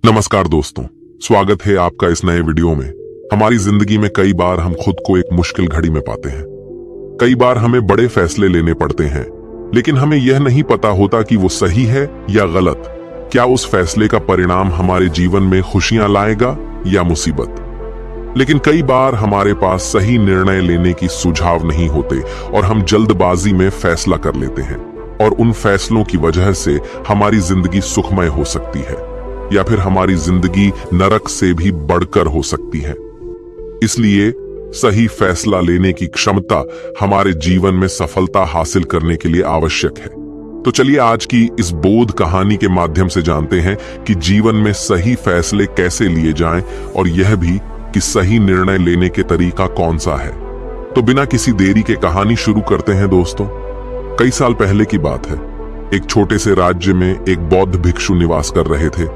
नमस्कार दोस्तों, स्वागत है आपका इस नए वीडियो में। हमारी जिंदगी में कई बार हम खुद को एक मुश्किल घड़ी में पाते हैं। कई बार हमें बड़े फैसले लेने पड़ते हैं, लेकिन हमें यह नहीं पता होता कि वो सही है या गलत। क्या उस फैसले का परिणाम हमारे जीवन में खुशियां लाएगा या मुसीबत। लेकिन कई बार हमारे पास सही निर्णय लेने की सुझाव नहीं होते और हम जल्दबाजी में फैसला कर लेते हैं, और उन फैसलों की वजह से हमारी जिंदगी सुखमय हो सकती है या फिर हमारी जिंदगी नरक से भी बढ़कर हो सकती है। इसलिए सही फैसला लेने की क्षमता हमारे जीवन में सफलता हासिल करने के लिए आवश्यक है। तो चलिए आज की इस बोध कहानी के माध्यम से जानते हैं कि जीवन में सही फैसले कैसे लिए जाएं, और यह भी कि सही निर्णय लेने के तरीका कौन सा है। तो बिना किसी देरी के कहानी शुरू करते हैं दोस्तों। कई साल पहले की बात है। एक छोटे से राज्य में एक बौद्ध भिक्षु निवास कर रहे थे,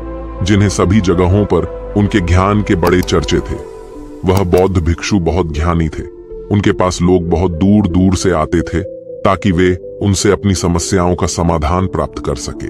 जिन्हें सभी जगहों पर उनके ज्ञान के बड़े चर्चे थे। वह बौद्ध भिक्षु बहुत ज्ञानी थे। उनके पास लोग बहुत दूर दूर से आते थे ताकि वे उनसे अपनी समस्याओं का समाधान प्राप्त कर सके।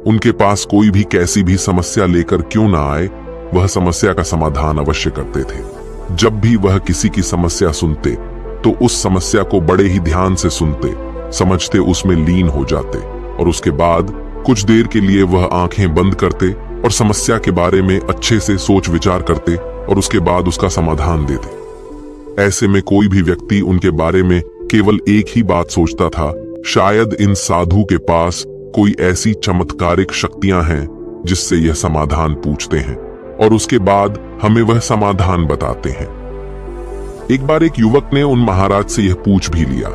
उनके पास कोई भी कैसी भी समस्या लेकर क्यों ना आए, वह समस्या का समाधान अवश्य करते थे। जब भी वह किसी की समस्या सुनते तो उस समस्या को बड़े ही ध्यान से सुनते, समझते, उसमें लीन हो जाते, और उसके बाद कुछ देर के लिए वह आंखें बंद करते और समस्या के बारे में अच्छे से सोच विचार करते और उसके बाद उसका समाधान देते। ऐसे में कोई भी व्यक्ति उनके बारे में केवल एक ही बात सोचता था, शायद इन साधु के पास कोई ऐसी चमत्कारिक शक्तियां हैं जिससे यह समाधान पूछते हैं और उसके बाद हमें वह समाधान बताते हैं। एक बार एक युवक ने उन महाराज से यह पूछ भी लिया,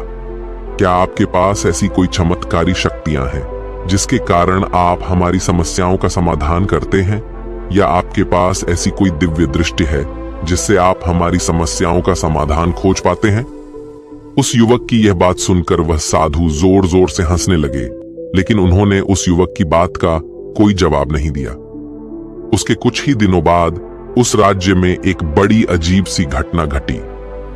क्या आपके पास ऐसी कोई चमत्कारी शक्तियां हैं जिसके कारण आप हमारी समस्याओं का समाधान करते हैं, या आपके पास ऐसी कोई दिव्य दृष्टि है जिससे आप हमारी समस्याओं का समाधान खोज पाते हैं। उस युवक की यह बात सुनकर वह साधु जोर जोर से हंसने लगे, लेकिन उन्होंने उस युवक की बात का कोई जवाब नहीं दिया। उसके कुछ ही दिनों बाद उस राज्य में एक बड़ी अजीब सी घटना घटी।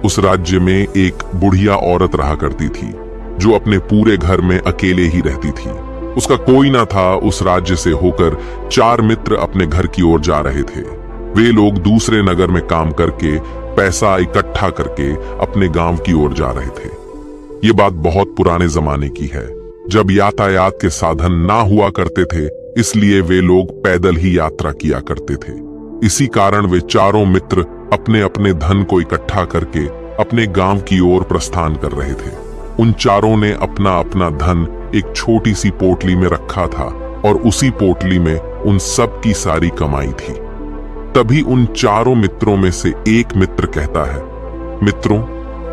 उस राज्य में एक बुढ़िया औरत रहा करती थी, जो अपने पूरे घर में अकेले ही रहती थी। उसका कोई ना था। उस राज्य से होकर 4 मित्र अपने घर की ओर जा रहे थे। वे लोग दूसरे नगर में काम करके पैसा इकट्ठा करके अपने गांव की ओर जा रहे थे। ये बात बहुत पुराने जमाने की है, जब यातायात के साधन ना हुआ करते थे, इसलिए वे लोग पैदल ही यात्रा किया करते थे। इसी कारण वे चारों मित्र अपने अपने धन को इकट्ठा करके अपने गांव की ओर प्रस्थान कर रहे थे। उन चारों ने अपना अपना धन एक छोटी सी पोटली में रखा था, और उसी पोटली में उन सब की सारी कमाई थी। तभी उन चारों मित्रों में से एक मित्र कहता है, मित्रों,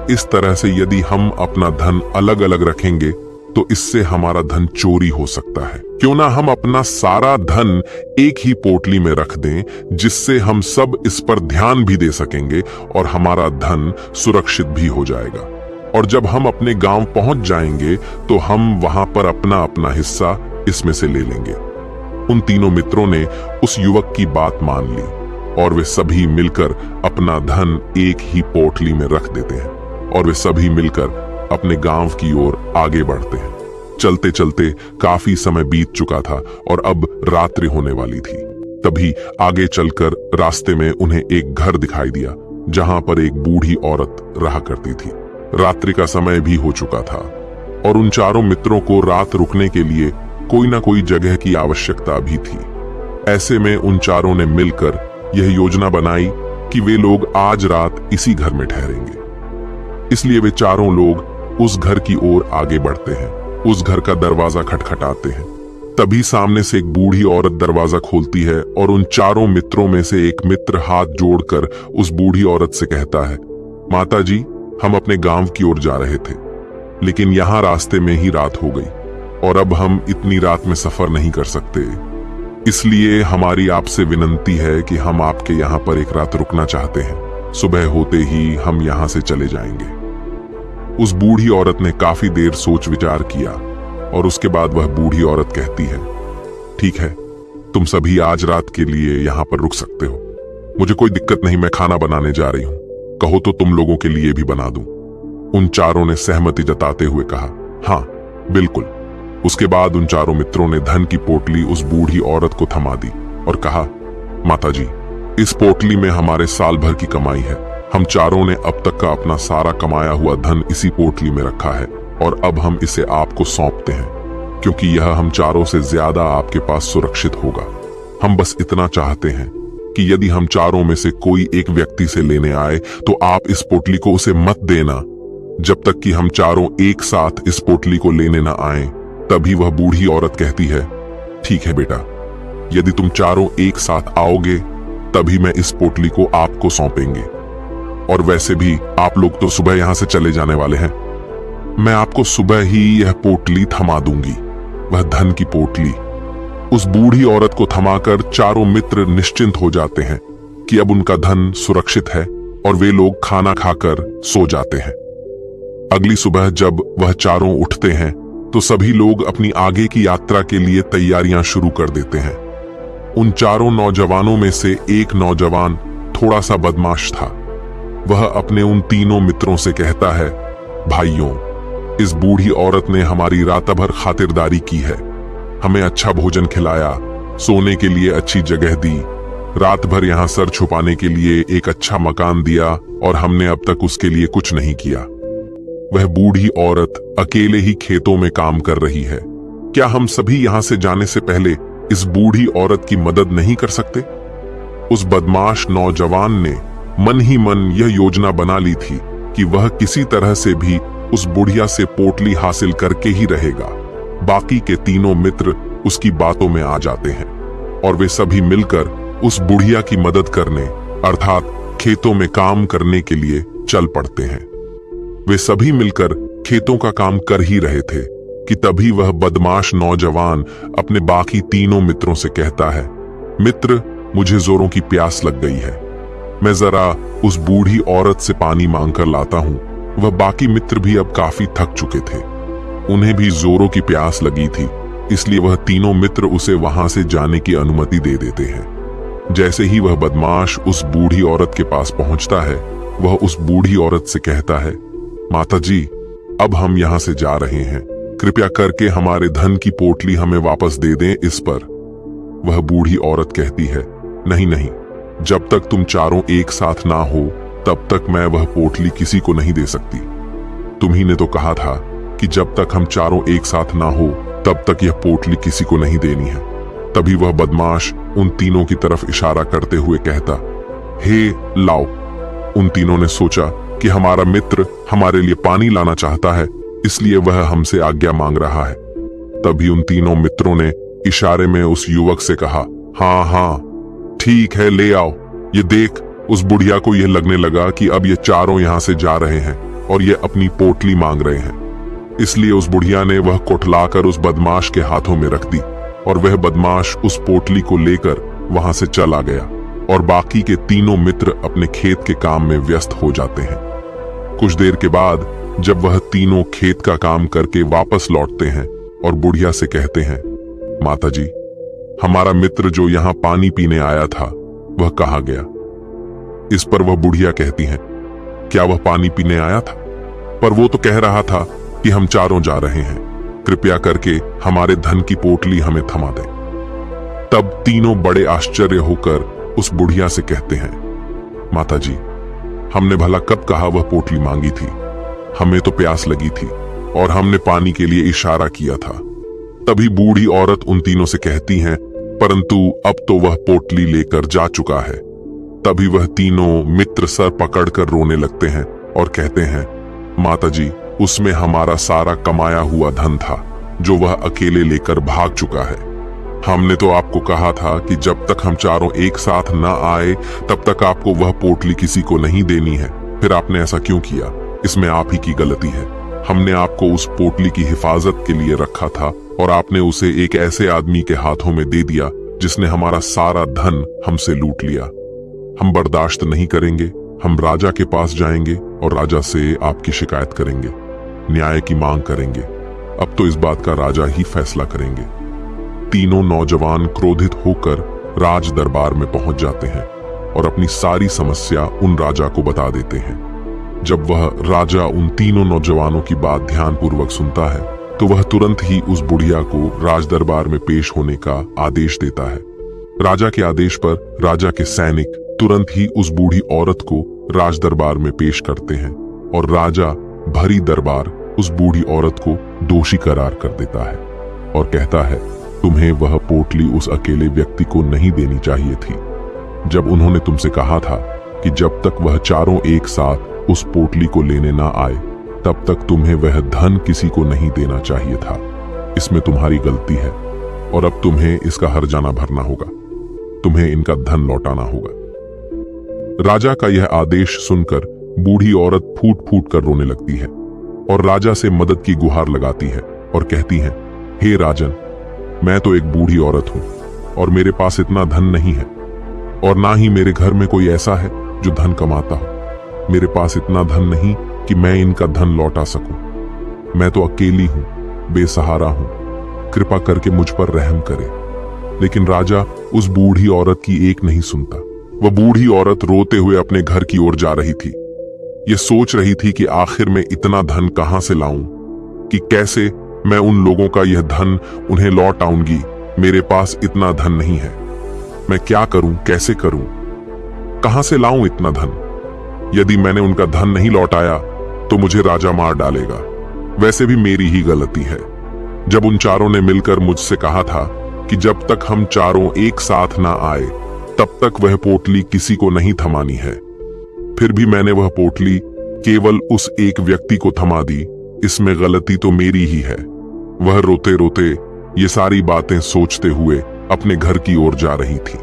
इस तरह से यदि हम अपना धन अलग अलग रखेंगे तो इससे हमारा धन चोरी हो सकता है। क्यों ना हम अपना सारा धन एक ही पोटली में रख दें, जिससे हम सब इस पर ध्यान भी दे सकेंगे और हमारा धन सुरक्षित भी हो जाएगा। और जब हम अपने गांव पहुंच जाएंगे तो हम वहां पर अपना अपना हिस्सा इसमें से ले लेंगे। उन तीनों मित्रों ने उस युवक की बात मान ली और वे सभी मिलकर अपना धन एक ही पोटली में रख देते हैं, और वे सभी मिलकर अपने गांव की ओर आगे बढ़ते हैं। चलते चलते काफी समय बीत चुका था और अब रात्रि होने वाली थी। तभी आगे चलकर रास्ते में उन्हें एक घर दिखाई दिया, जहां पर एक बूढ़ी औरत रहा करती थी। रात्रि का समय भी हो चुका था और उन चारों मित्रों को रात रुकने के लिए कोई ना कोई जगह की आवश्यकता भी थी। ऐसे में उन चारों ने मिलकर यह योजना बनाई कि वे लोग आज रात इसी घर में ठहरेंगे। इसलिए वे चारों लोग उस घर की ओर आगे बढ़ते हैं। उस घर का दरवाजा खटखटाते हैं। तभी सामने से एक बूढ़ी औरत दरवाजा खोलती है और उन चारों मित्रों में से एक मित्र हाथ जोड़कर उस बूढ़ी औरत से कहता है, माता जी, हम अपने गांव की ओर जा रहे थे, लेकिन यहाँ रास्ते में ही रात हो गई और अब हम इतनी रात में सफर नहीं कर सकते। इसलिए हमारी आपसे विनंती है कि हम आपके यहाँ पर एक रात रुकना चाहते हैं। सुबह होते ही हम यहाँ से चले जाएंगे। उस बूढ़ी औरत ने काफी देर सोच विचार किया और उसके बाद वह बूढ़ी औरत कहती है, ठीक है, तुम सभी आज रात के लिए यहाँ पर रुक सकते हो। मुझे कोई दिक्कत नहीं, मैं खाना बनाने जा रही हूँ। कहो तो तुम लोगों के लिए भी बना दूं। उन चारों ने सहमति जताते हुए कहा, हाँ बिल्कुल। उसके बाद उन चारों मित्रों ने धन की पोटली उस बूढ़ी औरत को थमा दी और कहा, माताजी, इस पोटली में हमारे साल भर की कमाई है। हम चारों ने अब तक का अपना सारा कमाया हुआ धन इसी पोटली में रखा है और अब हम इसे आपको सौंपते हैं, क्योंकि यह हम चारों से ज्यादा आपके पास सुरक्षित होगा। हम बस इतना चाहते हैं कि यदि हम चारों में से कोई एक व्यक्ति से लेने आए तो आप इस पोटली को उसे मत देना जब तक कि हम चारों एक साथ इस पोटली को लेने न आए। तभी वह बूढ़ी औरत कहती है, ठीक है बेटा, यदि तुम चारों एक साथ आओगे तभी मैं इस पोटली को आपको सौंपेंगे। और वैसे भी आप लोग तो सुबह यहां से चले जाने वाले हैं। मैं आपको सुबह ही यह पोटली थमा दूंगी, वह धन की पोटली। उस बूढ़ी औरत को थमाकर चारों मित्र निश्चिंत हो जाते हैं कि अब उनका धन सुरक्षित है और वे लोग खाना खाकर सो जाते हैं। अगली सुबह जब वह चारों उठते हैं तो सभी लोग अपनी आगे की यात्रा के लिए तैयारियां शुरू कर देते हैं। उन चारों नौजवानों में से एक नौजवान थोड़ा सा बदमाश था। वह अपने उन तीनों मित्रों से कहता है, भाइयों, इस बूढ़ी औरत ने हमारी रात भर खातिरदारी की है, हमें अच्छा भोजन खिलाया, सोने के लिए अच्छी जगह दी, रात भर यहाँ सर छुपाने के लिए एक अच्छा मकान दिया और हमने अब तक उसके लिए कुछ नहीं किया। वह बूढ़ी औरत अकेले ही खेतों में काम कर रही है। क्या हम सभी यहाँ से जाने से पहले इस बूढ़ी औरत की मदद नहीं कर सकते? उस बदमाश नौजवान ने मन ही मन यह योजना बना ली थी कि वह किसी तरह से भी उस बुढ़िया से पोटली हासिल करके ही रहेगा। बाकी के तीनों मित्र उसकी बातों में आ जाते हैं और वे सभी मिलकर उस बुढ़िया की मदद करने अर्थात खेतों में काम करने के लिए चल पड़ते हैं। वे सभी मिलकर खेतों का काम कर ही रहे थे कि तभी वह बदमाश नौजवान अपने बाकी तीनों मित्रों से कहता है, मित्र, मुझे जोरों की प्यास लग गई है, मैं जरा उस बूढ़ी औरत से पानी मांगकर लाता हूं। वह बाकी मित्र भी अब काफी थक चुके थे, उन्हें भी जोरों की प्यास लगी थी, इसलिए वह तीनों मित्र उसे वहां से जाने की अनुमति दे देते हैं। जैसे ही वह बदमाश उस बूढ़ी औरत के पास पहुंचता है, वह उस बूढ़ी औरत से कहता है, माताजी, अब हम यहां से जा रहे हैं, कृपया करके हमारे धन की पोटली हमें वापस दे दें। इस पर वह बूढ़ी औरत कहती है, नहीं नहीं, जब तक तुम चारों एक साथ ना हो तब तक मैं वह पोटली किसी को नहीं दे सकती। तुम्ही ने तो कहा था कि जब तक हम चारों एक साथ ना हो तब तक यह पोटली किसी को नहीं देनी है। तभी वह बदमाश उन तीनों की तरफ इशारा करते हुए कहता, हे लाओ। उन तीनों ने सोचा कि हमारा मित्र हमारे लिए पानी लाना चाहता है, इसलिए वह हमसे आज्ञा मांग रहा है। तभी उन तीनों मित्रों ने इशारे में उस युवक से कहा, हाँ हाँ ठीक है, ले आओ। ये देख, उस बुढ़िया को यह लगने लगा कि अब ये चारों यहां से जा रहे हैं और ये अपनी पोटली मांग रहे हैं, इसलिए उस बुढ़िया ने वह कोठलाकर उस बदमाश के हाथों में रख दी और वह बदमाश उस पोटली को लेकर वहां से चला गया और बाकी के तीनों मित्र अपने खेत के काम में व्यस्त हो जाते हैं। कुछ देर के बाद जब वह तीनों खेत का काम करके वापस लौटते हैं और बुढ़िया से कहते हैं, माताजी, हमारा मित्र जो यहाँ पानी पीने आया था वह कहाँ गया? इस पर वह बुढ़िया कहती हैं, क्या वह पानी पीने आया था? पर वो तो कह रहा था कि हम चारों जा रहे हैं, कृपया करके हमारे धन की पोटली हमें थमा दें। तब तीनों बड़े आश्चर्य होकर उस बुढ़िया से कहते हैं, माताजी, हमने भला कब कहा वह पोटली मांगी थी? हमें तो प्यास लगी थी और हमने पानी के लिए इशारा किया था। तभी बूढ़ी औरत उन तीनों से कहती हैं, परंतु अब तो वह पोटली लेकर जा चुका है। तभी वह तीनों मित्र सर पकड़कर रोने लगते हैं और कहते हैं, माताजी, उसमें हमारा सारा कमाया हुआ धन था जो वह अकेले लेकर भाग चुका है। हमने तो आपको कहा था कि जब तक हम चारों एक साथ न आए तब तक आपको वह पोटली किसी को नहीं देनी है, फिर आपने ऐसा क्यों किया? इसमें आप ही की गलती है। हमने आपको उस पोटली की हिफाजत के लिए रखा था और आपने उसे एक ऐसे आदमी के हाथों में दे दिया जिसने हमारा सारा धन हमसे लूट लिया। हम बर्दाश्त नहीं करेंगे, हम राजा के पास जाएंगे और राजा से आपकी शिकायत करेंगे, न्याय की मांग करेंगे। अब तो इस बात का राजा ही फैसला करेंगे। तीनों नौजवान क्रोधित होकर राज दरबार में पहुंच जाते हैं और अपनी सारी समस्या उन राजा को बता देते हैं। जब वह राजा उन तीनों नौजवानों की बात ध्यानपूर्वक सुनता है तो वह तुरंत ही उस बुढ़िया को राज दरबार में पेश होने का आदेश देता है। राजा के आदेश पर राजा के सैनिक तुरंत ही उस बूढ़ी औरत को राज दरबार में पेश करते हैं और राजा भरी दरबार उस बूढ़ी औरत को दोषी करार कर देता है और कहता है, तुम्हें वह पोटली उस अकेले व्यक्ति को नहीं देनी चाहिए थी। जब उन्होंने तुमसे कहा था कि जब तक वह चारों एक साथ उस पोटली को लेने ना आए तब तक तुम्हें वह धन किसी को नहीं देना चाहिए था। इसमें तुम्हारी गलती है और अब तुम्हें इसका हर्जाना भरना होगा। तुम्हें इनका धन लौटाना होगा। राजा का यह आदेश सुनकर बूढ़ी औरत फूट फूट कर रोने लगती है और राजा से मदद की गुहार लगाती है और कहती है, हे राजन, मैं तो एक बूढ़ी औरत हूं और मेरे पास इतना धन नहीं है और ना ही मेरे घर में कोई ऐसा है जो धन कमाता हो। मेरे पास इतना धन नहीं कि मैं इनका धन लौटा सकूं। मैं तो अकेली हूं, बेसहारा हूं, कृपा करके मुझ पर रहम करे। लेकिन राजा उस बूढ़ी औरत की एक नहीं सुनता। वह बूढ़ी औरत रोते हुए अपने घर की ओर जा रही थी। ये सोच रही थी कि आखिर मैं इतना धन कहां से लाऊं, कि कैसे मैं उन लोगों का यह धन उन्हें लौट आऊंगी। मेरे पास इतना धन नहीं है। मैं क्या करूं, कैसे करूं, कहां से लाऊं इतना धन? यदि मैंने उनका धन नहीं लौटाया तो मुझे राजा मार डालेगा। वैसे भी मेरी ही गलती है। जब उन चारों ने मिलकर मुझसे कहा था कि जब तक हम चारों एक साथ ना आए तब तक वह पोटली किसी को नहीं थमानी है, फिर भी मैंने वह पोटली केवल उस एक व्यक्ति को थमा दी। इसमें गलती तो मेरी ही है। वह रोते रोते ये सारी बातें सोचते हुए अपने घर की ओर जा रही थी।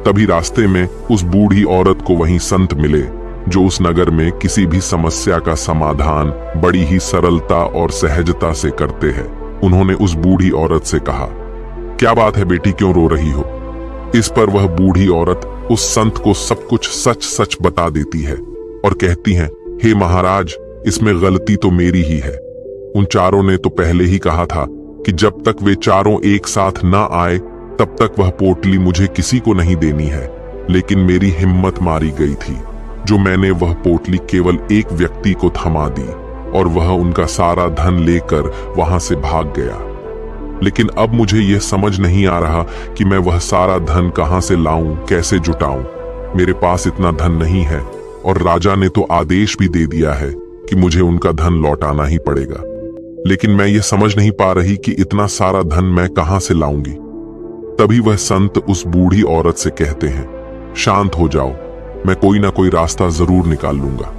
तभी रास्ते में उस बूढ़ी औरत को वहीं संत मिले जो उस नगर में किसी भी समस्या का समाधान बड़ी ही सरलता और सहजता से करते हैं। उन्होंने उस बूढ़ी औरत से कहा, क्या बात है बेटी, क्यों रो रही हो? इस पर वह बूढ़ी औरत उस संत को सब कुछ सच सच बता देती है और कहती है, हे महाराज, इसमें गलती तो मेरी ही है। उन चारों ने तो पहले ही कहा था कि जब तक वे चारों एक साथ ना आए तब तक वह पोटली मुझे किसी को नहीं देनी है। लेकिन मेरी हिम्मत मारी गई थी जो मैंने वह पोटली केवल एक व्यक्ति को थमा दी और वह उनका सारा धन लेकर वहां से भाग गया। लेकिन अब मुझे यह समझ नहीं आ रहा कि मैं वह सारा धन कहां से लाऊं, कैसे जुटाऊं। मेरे पास इतना धन नहीं है और राजा ने तो आदेश भी दे दिया है कि मुझे उनका धन लौटाना ही पड़ेगा। लेकिन मैं ये समझ नहीं पा रही कि इतना सारा धन मैं कहां से लाऊंगी। तभी वह संत उस बूढ़ी औरत से कहते हैं, शांत हो जाओ, मैं कोई ना कोई रास्ता जरूर निकाल लूंगा।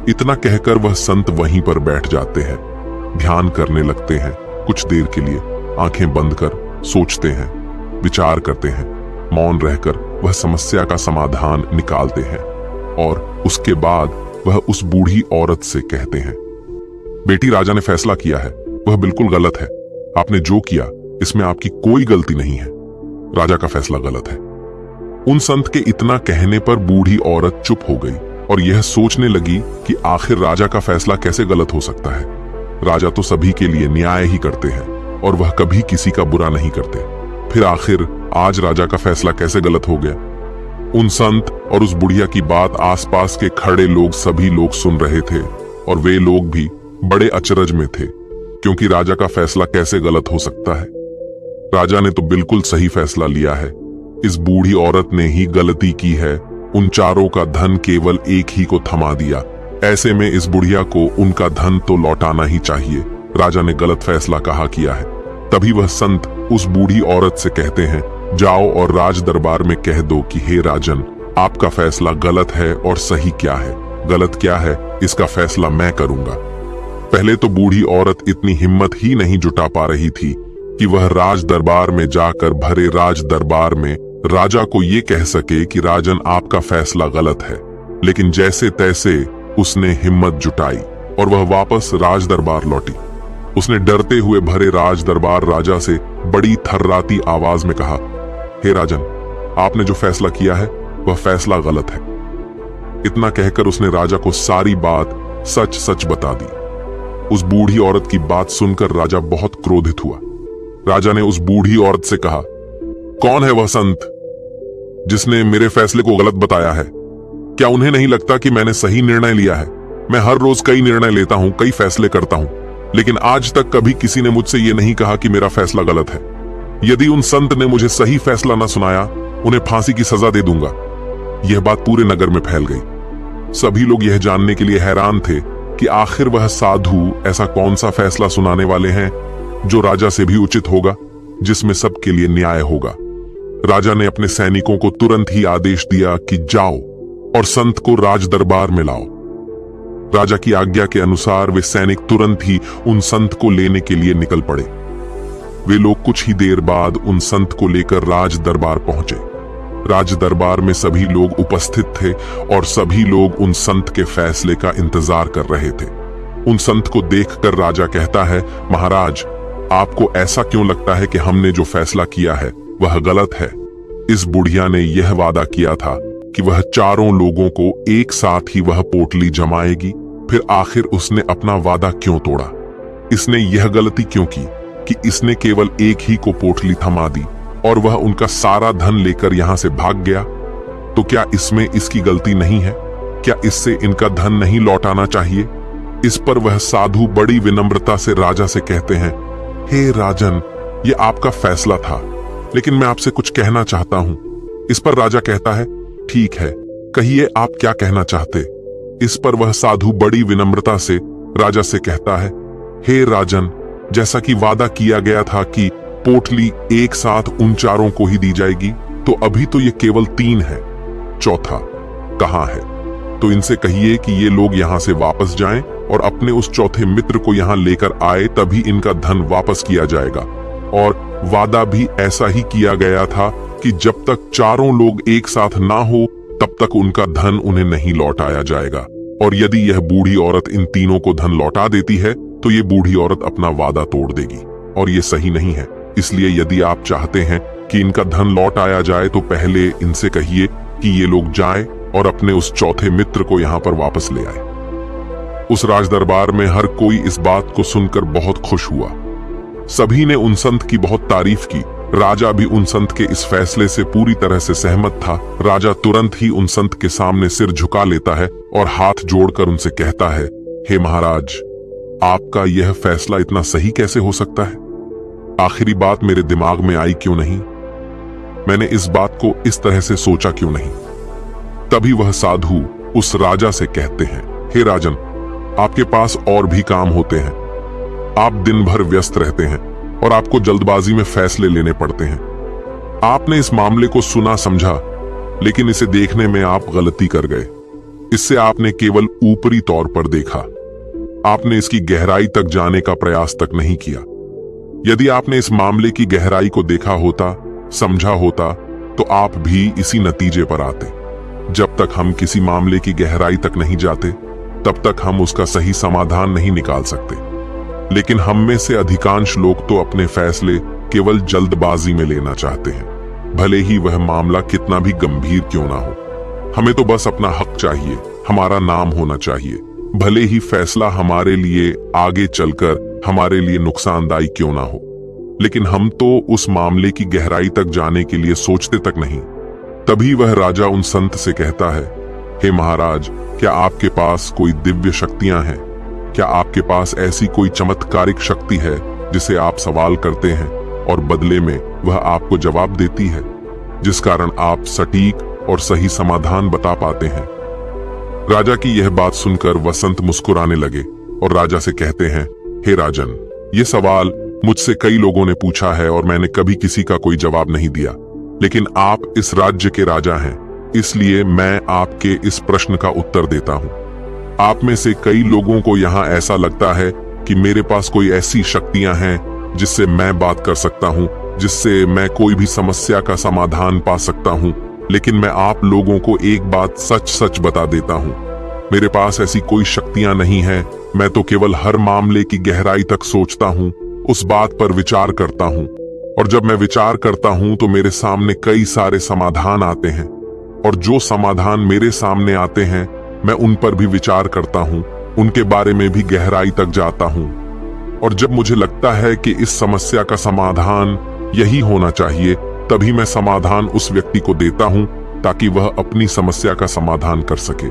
इतना कहकर वह संत वहीं पर बैठ जाते हैं, ध्यान करने लगते हैं। कुछ देर के लिए आंखें बंद कर सोचते हैं, विचार करते हैं। मौन रहकर वह समस्या का समाधान निकालते हैं और उसके बाद वह उस बूढ़ी औरत से कहते हैं, बेटी, राजा ने फैसला किया है, वह बिल्कुल गलत है। आपने जो किया इसमें आपकी कोई गलती नहीं है। राजा का फैसला गलत है। उन संत के इतना कहने पर बूढ़ी औरत चुप हो गई और यह सोचने लगी कि आखिर राजा का फैसला कैसे गलत हो सकता है। राजा तो सभी के लिए न्याय ही करते हैं और वह कभी किसी का बुरा नहीं करते। फिर आखिर आज राजा का फैसला कैसे गलत हो गया? उन संत और उस बुढ़िया की बात आसपास के खड़े लोग सभी लोग सुन रहे थे और वे लोग भी बड़े अचरज में थे, क्योंकि राजा का फैसला कैसे गलत हो सकता है। राजा ने तो बिल्कुल सही फैसला लिया है। इस बूढ़ी औरत ने ही गलती की है। उन चारों का धन केवल एक ही को थमा दिया। ऐसे में इस बुढ़िया को उनका धन तो लौटाना ही चाहिए। राजा ने गलत फैसला कहा किया है। तभी वह संत उस बूढ़ी औरत से कहते हैं, जाओ और राज दरबार में कह दो कि हे राजन, आपका फैसला गलत है और सही क्या है, गलत क्या है, इसका फैसला मैं करूंगा। पहले तो बूढ़ी औरत इतनी हिम्मत ही नहीं जुटा पा रही थी कि वह राज दरबार में जाकर भरे राज दरबार में राजा को ये कह सके कि राजन, आपका फैसला गलत है। लेकिन जैसे तैसे उसने हिम्मत जुटाई और वह वापस राज दरबार लौटी। उसने डरते हुए भरे राज दरबार राजा से बड़ी थर्राती आवाज में कहा, हे राजन, आपने जो फैसला किया है वह फैसला गलत है। इतना कहकर उसने राजा को सारी बात सच सच बता दी। उस बूढ़ी औरत की बात सुनकर राजा बहुत क्रोधित हुआ। राजा ने उस बूढ़ी औरत से कहा, कौन है वह संत जिसने मेरे फैसले को गलत बताया है? क्या उन्हें नहीं लगता कि मैंने सही निर्णय लिया है? मैं हर रोज कई निर्णय लेता हूं, कई फैसले करता हूं, लेकिन आज तक कभी किसी ने मुझसे ये नहीं कहा कि मेरा फैसला गलत है। यदि उन संत ने मुझे सही फैसला न सुनाया, उन्हें फांसी की सजा दे दूंगा। यह बात पूरे नगर में फैल गई। सभी लोग यह जानने के लिए हैरान थे कि आखिर वह साधु ऐसा कौन सा फैसला सुनाने वाले हैं जो राजा से भी उचित होगा, जिसमें सबके लिए न्याय होगा। राजा ने अपने सैनिकों को तुरंत ही आदेश दिया कि जाओ और संत को राज दरबार में लाओ। राजा की आज्ञा के अनुसार वे सैनिक तुरंत ही उन संत को लेने के लिए निकल पड़े। वे लोग कुछ ही देर बाद उन संत को लेकर राज दरबार पहुंचे। राज दरबार में सभी लोग उपस्थित थे और सभी लोग उन संत के फैसले का इंतजार कर रहे थे। उन संत को देखकर राजा कहता है, महाराज, आपको ऐसा क्यों लगता है कि हमने जो फैसला किया है वह गलत है? इस बुढ़िया ने यह वादा किया था कि वह चारों लोगों को एक साथ ही वह पोटली जमाएगी, फिर आखिर उसने अपना वादा क्यों तोड़ा? इसने यह गलती क्यों की कि इसने केवल एक ही को पोटली थमा दी और वह उनका सारा धन लेकर यहां से भाग गया? तो क्या इसमें इसकी गलती नहीं है? क्या इससे इनका धन नहीं लौटाना चाहिए? इस पर वह साधु बड़ी विनम्रता से राजा से कहते हैं, हे राजन, ये आपका फैसला था, लेकिन मैं आपसे कुछ कहना चाहता हूं। इस पर राजा कहता है, ठीक है, कहिए आप क्या कहना चाहते। इस पर वह साधु बड़ी विनम्रता से राजा से कहता है, हे राजन, जैसा कि वादा किया गया था कि पोटली एक साथ उन चारों को ही दी जाएगी, तो अभी तो ये केवल 3 है, चौथा कहाँ है? तो इनसे कहिए कि ये लोग यहां से वापस जाएं और अपने उस चौथे मित्र को यहां लेकर आए, तभी इनका धन वापस किया जाएगा। और वादा भी ऐसा ही किया गया था कि जब तक चारों लोग एक साथ ना हो तब तक उनका धन उन्हें नहीं लौटाया जाएगा। और यदि यह बूढ़ी औरत इन तीनों को धन लौटा देती है तो ये बूढ़ी औरत अपना वादा तोड़ देगी, और ये सही नहीं है। इसलिए यदि आप चाहते हैं कि इनका धन लौट आया जाए तो पहले इनसे कहिए कि ये लोग जाएं और अपने उस चौथे मित्र को यहाँ पर वापस ले आए। उस राज दरबार में हर कोई इस बात को सुनकर बहुत खुश हुआ। सभी ने उन संत की बहुत तारीफ की। राजा भी उन संत के इस फैसले से पूरी तरह से सहमत था। राजा तुरंत ही उन संत के सामने सिर झुका लेता है और हाथ जोड़कर उनसे कहता है, हे महाराज, आपका यह फैसला इतना सही कैसे हो सकता है? आखिरी बात मेरे दिमाग में आई क्यों नहीं? मैंने इस बात को इस तरह से सोचा क्यों नहीं? तभी वह साधु उस राजा से कहते हैं, हे राजन, आपके पास और भी काम होते हैं। आप दिन भर व्यस्त रहते हैं और आपको जल्दबाजी में फैसले लेने पड़ते हैं। आपने इस मामले को सुना समझा, लेकिन इसे देखने में आप गलती कर गए। इससे आपने केवल ऊपरी तौर पर देखा। आपने इसकी गहराई तक जाने का प्रयास तक नहीं किया। यदि आपने इस मामले की गहराई को देखा होता, समझा होता, तो आप भी इसी नतीजे पर आते। जब तक हम किसी मामले की गहराई तक नहीं जाते, तब तक हम उसका सही समाधान नहीं निकाल सकते। लेकिन हम में से अधिकांश लोग तो अपने फैसले केवल जल्दबाजी में लेना चाहते हैं, भले ही वह मामला कितना भी गंभीर क्यों ना हो। हमें तो बस अपना हक चाहिए, हमारा नाम होना चाहिए, भले ही फैसला हमारे लिए आगे चलकर हमारे लिए नुकसानदायी क्यों ना हो। लेकिन हम तो उस मामले की गहराई तक जाने के लिए सोचते तक नहीं। तभी वह राजा उन संत से कहता है, हे महाराज, क्या आपके पास कोई दिव्य शक्तियां हैं? क्या आपके पास ऐसी कोई चमत्कारिक शक्ति है जिसे आप सवाल करते हैं और बदले में वह आपको जवाब देती है, जिस कारण आप सटीक और सही समाधान बता पाते हैं? राजा की यह बात सुनकर वसंत मुस्कुराने लगे और राजा से कहते हैं, हे राजन, ये सवाल मुझसे कई लोगों ने पूछा है और मैंने कभी किसी का कोई जवाब नहीं दिया, लेकिन आप इस राज्य के राजा हैं, इसलिए मैं आपके इस प्रश्न का उत्तर देता हूं। आप में से कई लोगों को यहाँ ऐसा लगता है कि मेरे पास कोई ऐसी शक्तियां हैं जिससे मैं बात कर सकता हूँ, जिससे मैं कोई भी समस्या का समाधान पा सकता हूँ। लेकिन मैं आप लोगों को एक बात सच सच बता देता हूँ, मेरे पास ऐसी कोई शक्तियां नहीं है। मैं तो केवल हर मामले की गहराई तक सोचता हूँ, उस बात पर विचार करता हूँ, और जब मैं विचार करता हूँ तो मेरे सामने कई सारे समाधान आते हैं, और जो समाधान मेरे सामने आते हैं मैं उन पर भी विचार करता हूँ, उनके बारे में भी गहराई तक जाता हूँ। और जब मुझे लगता है कि इस समस्या का समाधान यही होना चाहिए, तभी मैं समाधान उस व्यक्ति को देता हूँ ताकि वह अपनी समस्या का समाधान कर सके।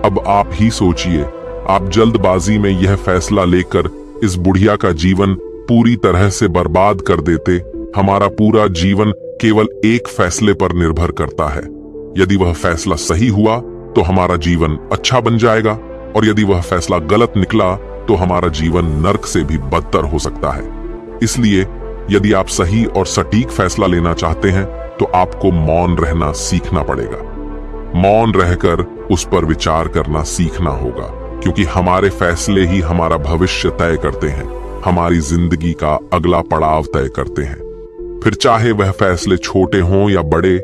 अब आप ही सोचिए, आप जल्दबाजी में यह फैसला लेकर इस बुढ़िया का जीवन पूरी तरह से बर्बाद कर देते, हमारा पूरा जीवन केवल एक फैसले पर निर्भर करता है। यदि वह फैसला सही हुआ तो हमारा जीवन अच्छा बन जाएगा, और यदि वह फैसला गलत निकला तो हमारा जीवन नर्क से भी बदतर हो सकता है। इसलिए यदि आप सही और सटीक फैसला लेना चाहते हैं तो आपको मौन रहना सीखना पड़ेगा। मौन रहकर उस पर विचार करना सीखना होगा, क्योंकि हमारे फैसले ही हमारा भविष्य तय करते हैं, हमारी जिंदगी का अगला पड़ाव तय करते हैं। फिर चाहे वह फैसले छोटे हों या बड़े,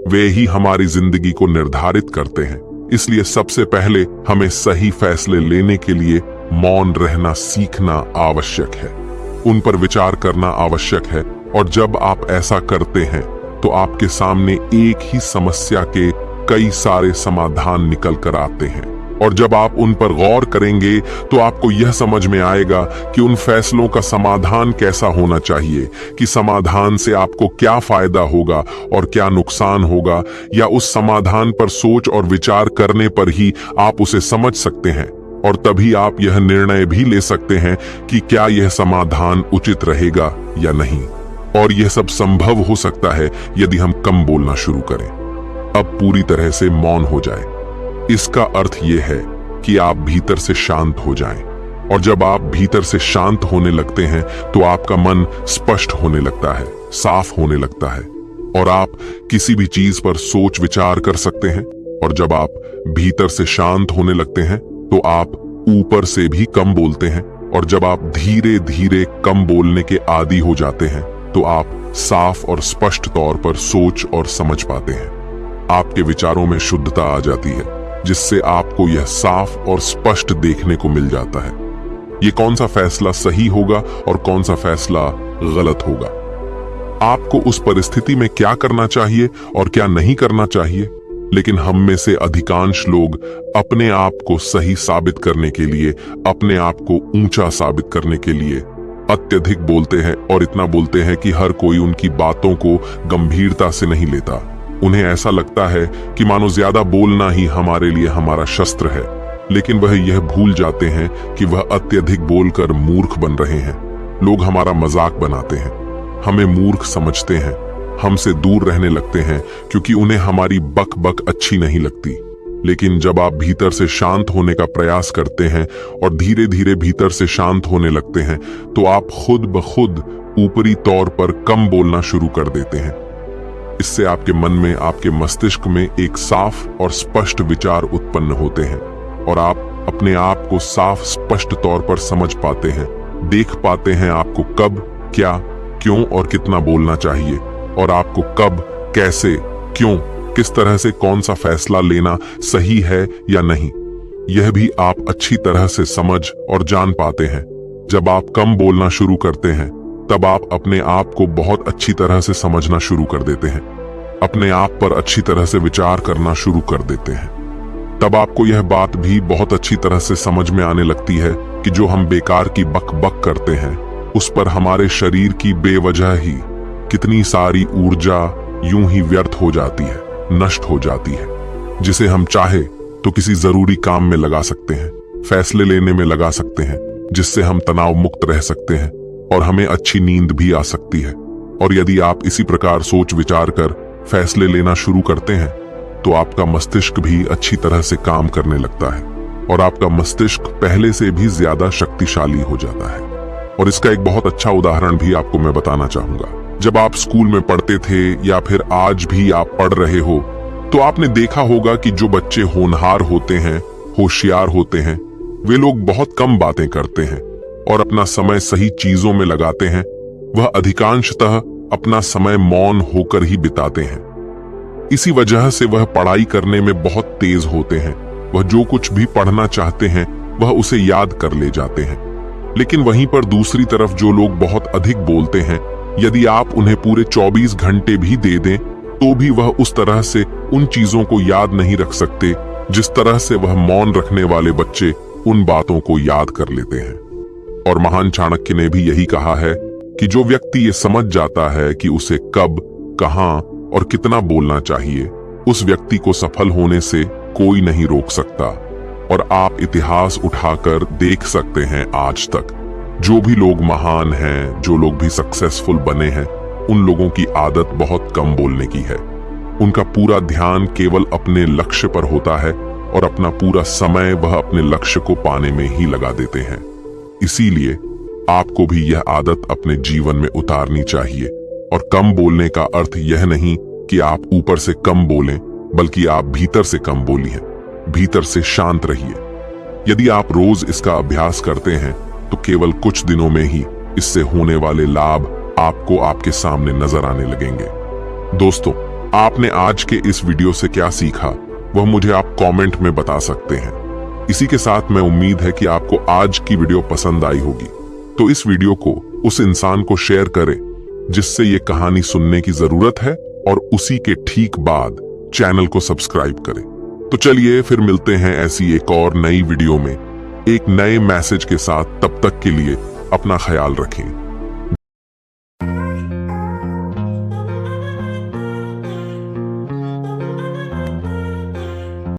वे ही हमारी जिंदगी को निर्धारित करते हैं। इसलिए सबसे पहले हमें सही फैसले लेने के लिए मौन रहना सीखना आवश्यक है, उन पर विचार करना आवश्यक है। और जब आप ऐसा करते हैं तो आपके सामने एक ही समस्या के कई सारे समाधान निकल कर आते हैं, और जब आप उन पर गौर करेंगे तो आपको यह समझ में आएगा कि उन फैसलों का समाधान कैसा होना चाहिए, कि समाधान से आपको क्या फायदा होगा और क्या नुकसान होगा, या उस समाधान पर सोच और विचार करने पर ही आप उसे समझ सकते हैं, और तभी आप यह निर्णय भी ले सकते हैं कि क्या यह समाधान उचित रहेगा या नहीं। और यह सब संभव हो सकता है यदि हम कम बोलना शुरू करें, अब पूरी तरह से मौन हो जाए। इसका अर्थ यह है कि आप भीतर से शांत हो जाएं, और जब आप भीतर से शांत होने लगते हैं तो आपका मन स्पष्ट होने लगता है, साफ होने लगता है, और आप किसी भी चीज पर सोच विचार कर सकते हैं। और जब आप भीतर से शांत होने लगते हैं तो आप ऊपर से भी कम बोलते हैं, और जब आप धीरे धीरे कम बोलने के आदी हो जाते हैं तो आप साफ और स्पष्ट तौर पर सोच और समझ पाते हैं। आपके विचारों में शुद्धता आ जाती है, जिससे आपको यह साफ और स्पष्ट देखने को मिल जाता है ये कौन सा फैसला सही होगा और कौन सा फैसला गलत होगा। आपको उस परिस्थिति में क्या करना चाहिए और क्या नहीं करना चाहिए। लेकिन हम में से अधिकांश लोग अपने आप को सही साबित करने के लिए, अपने आप को ऊंचा साबित करने के लिए अत्यधिक बोलते हैं, और इतना बोलते हैं कि हर कोई उनकी बातों को गंभीरता से नहीं लेता। उन्हें ऐसा लगता है कि मानो ज्यादा बोलना ही हमारे लिए हमारा शस्त्र है, लेकिन वह यह भूल जाते हैं कि वह अत्यधिक बोलकर मूर्ख बन रहे हैं। लोग हमारा मजाक बनाते हैं, हमें मूर्ख समझते हैं, हमसे दूर रहने लगते हैं, क्योंकि उन्हें हमारी बक बक अच्छी नहीं लगती। लेकिन जब आप भीतर से शांत होने का प्रयास करते हैं और धीरे धीरे भीतर से शांत होने लगते हैं तो आप खुद ब खुद ऊपरी तौर पर कम बोलना शुरू कर देते हैं। इससे आपके मन में, आपके मस्तिष्क में एक साफ और स्पष्ट विचार उत्पन्न होते हैं, और आप अपने आप को साफ स्पष्ट तौर पर समझ पाते हैं, देख पाते हैं आपको कब, क्या, क्यों और कितना बोलना चाहिए, और आपको कब, कैसे, क्यों, किस तरह से कौन सा फैसला लेना सही है या नहीं, यह भी आप अच्छी तरह से समझ और जान पाते हैं। जब आप कम बोलना शुरू करते हैं तब आप अपने आप को बहुत अच्छी तरह से समझना शुरू कर देते हैं, अपने आप पर अच्छी तरह से विचार करना शुरू कर देते हैं। तब आपको यह बात भी बहुत अच्छी तरह से समझ में आने लगती है कि जो हम बेकार की बक बक करते हैं उस पर हमारे शरीर की बेवजह ही कितनी सारी ऊर्जा यूं ही व्यर्थ हो जाती है, नष्ट हो जाती है, जिसे हम चाहे तो किसी जरूरी काम में लगा सकते हैं, फैसले लेने में लगा सकते हैं, जिससे हम तनाव मुक्त रह सकते हैं और हमें अच्छी नींद भी आ सकती है। और यदि आप इसी प्रकार सोच विचार कर फैसले लेना शुरू करते हैं तो आपका मस्तिष्क भी अच्छी तरह से काम करने लगता है, और आपका मस्तिष्क पहले से भी ज्यादा शक्तिशाली हो जाता है। और इसका एक बहुत अच्छा उदाहरण भी आपको मैं बताना चाहूंगा। जब आप स्कूल में पढ़ते थे या फिर आज भी आप पढ़ रहे हो तो आपने देखा होगा कि जो बच्चे होनहार होते हैं, होशियार होते हैं, वे लोग बहुत कम बातें करते हैं और अपना समय सही चीजों में लगाते हैं। वह अधिकांशतः अपना समय मौन होकर ही बिताते हैं। इसी वजह से वह पढ़ाई करने में बहुत तेज होते हैं। वह जो कुछ भी पढ़ना चाहते हैं वह उसे याद कर ले जाते हैं। लेकिन वहीं पर दूसरी तरफ जो लोग बहुत अधिक बोलते हैं, यदि आप उन्हें पूरे 24 घंटे भी दे दें तो भी वह उस तरह से उन चीजों को याद नहीं रख सकते जिस तरह से वह मौन रखने वाले बच्चे उन बातों को याद कर लेते हैं। और महान चाणक्य ने भी यही कहा है कि जो व्यक्ति ये समझ जाता है कि उसे कब, कहां और कितना बोलना चाहिए, उस व्यक्ति को सफल होने से कोई नहीं रोक सकता। और आप इतिहास उठाकर देख सकते हैं आज तक जो भी लोग महान हैं, जो लोग भी सक्सेसफुल बने हैं, उन लोगों की आदत बहुत कम बोलने की है। उनका पूरा ध्यान केवल अपने लक्ष्य पर होता है और अपना पूरा समय वह अपने लक्ष्य को पाने में ही लगा देते हैं। इसीलिए आपको भी यह आदत अपने जीवन में उतारनी चाहिए। और कम बोलने का अर्थ यह नहीं कि आप ऊपर से कम बोलें, बल्कि आप भीतर से कम बोलिए, भीतर से शांत रहिए। यदि आप रोज इसका अभ्यास करते हैं तो केवल कुछ दिनों में ही इससे होने वाले लाभ आपको आपके सामने नजर आने लगेंगे। दोस्तों, आपने आज के इस वीडियो से क्या सीखा वह मुझे आप कमेंट में बता सकते हैं। इसी के साथ मैं उम्मीद है कि आपको आज की वीडियो पसंद आई होगी, तो इस वीडियो को उस इंसान को शेयर करें जिससे ये कहानी सुनने की जरूरत है, और उसी के ठीक बाद चैनल को सब्सक्राइब करें। तो चलिए फिर मिलते हैं ऐसी एक और नई वीडियो में एक नए मैसेज के साथ। तब तक के लिए अपना ख्याल रखें।